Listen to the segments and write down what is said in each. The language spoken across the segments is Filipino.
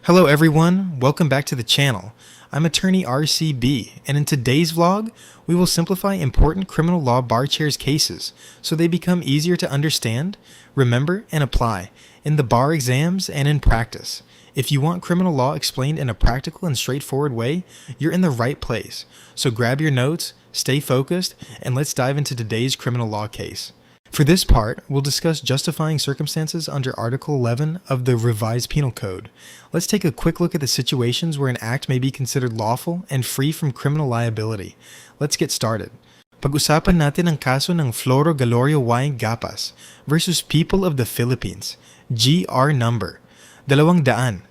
Hello everyone, welcome back to the channel. I'm attorney RCB, and in today's vlog, we will simplify important criminal law bar chairs cases so they become easier to understand, remember, and apply in the bar exams and in practice. If you want criminal law explained in a practical and straightforward way, you're in the right place. So grab your notes, stay focused, and let's dive into today's criminal law case. For this part, we'll discuss justifying circumstances under Article 11 of the Revised Penal Code. Let's take a quick look at the situations where an act may be considered lawful and free from criminal liability. Let's get started. Pag-usapan natin ang kaso ng Floro Galorio Y. Gapas versus People of the Philippines, GR number 254,500,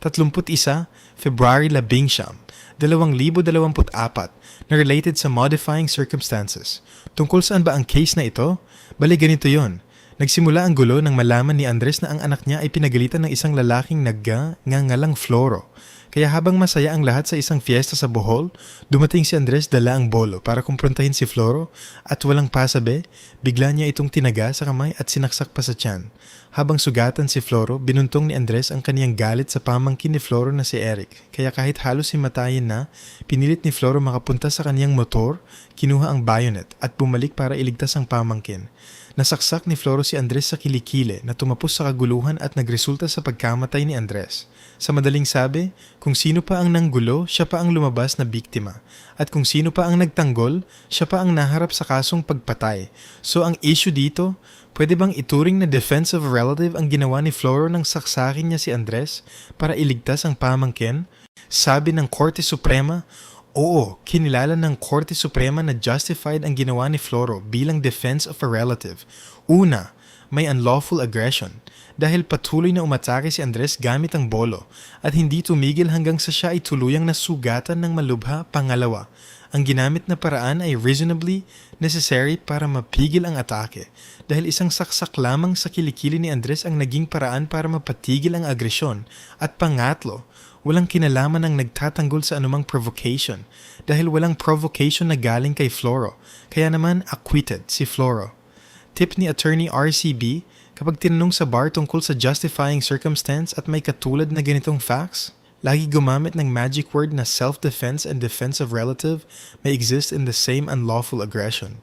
31, February 11, 2024, na related sa modifying circumstances. Tungkol saan ba ang case na ito? Bali ganito yon. Nagsimula ang gulo nang malaman ni Andres na ang anak niya ay pinagalitan ng isang lalaking nagngangalang Floro. Kaya habang masaya ang lahat sa isang fiesta sa Bohol, dumating si Andres dala ang bolo para kumprontahin si Floro at walang pasabi, bigla niya itong tinaga sa kamay at sinaksak pa sa tiyan. Habang sugatan si Floro, binuntong ni Andres ang kaniyang galit sa pamangkin ni Floro na si Eric. Kaya kahit halos himatayin na, pinilit ni Floro makapunta sa kaniyang motor, kinuha ang bayonet at bumalik para iligtas ang pamangkin. Nasaksak ni Floro si Andres sa kilikili na tumapos sa kaguluhan at nagresulta sa pagkamatay ni Andres. Sa madaling sabi, kung sino pa ang nanggulo, siya pa ang lumabas na biktima. At kung sino pa ang nagtanggol, siya pa ang naharap sa kasong pagpatay. So ang issue dito, pwede bang ituring na defense of a relative ang ginawa ni Floro nang saksakin niya si Andres para iligtas ang pamangkin? Sabi ng Korte Suprema, oo, kinilala ng Korte Suprema na justified ang ginawa ni Floro bilang defense of a relative. Una, may unlawful aggression dahil patuloy na umatake si Andres gamit ang bolo at hindi tumigil hanggang sa siya ay tuluyang nasugatan ng malubha. Pangalawa, ang ginamit na paraan ay reasonably necessary para mapigil ang atake dahil isang saksak lamang sa kilikili ni Andres ang naging paraan para mapatigil ang agresyon. At pangatlo, walang kinalaman ang nagtatanggol sa anumang provocation dahil walang provocation na galing kay Floro, kaya naman acquitted si Floro. Tip ni Attorney RCB, kapag tinanong sa bar tungkol sa justifying circumstance at may katulad na ganitong facts, lagi gumamit ng magic word na self-defense and defense of relative may exist in the same unlawful aggression.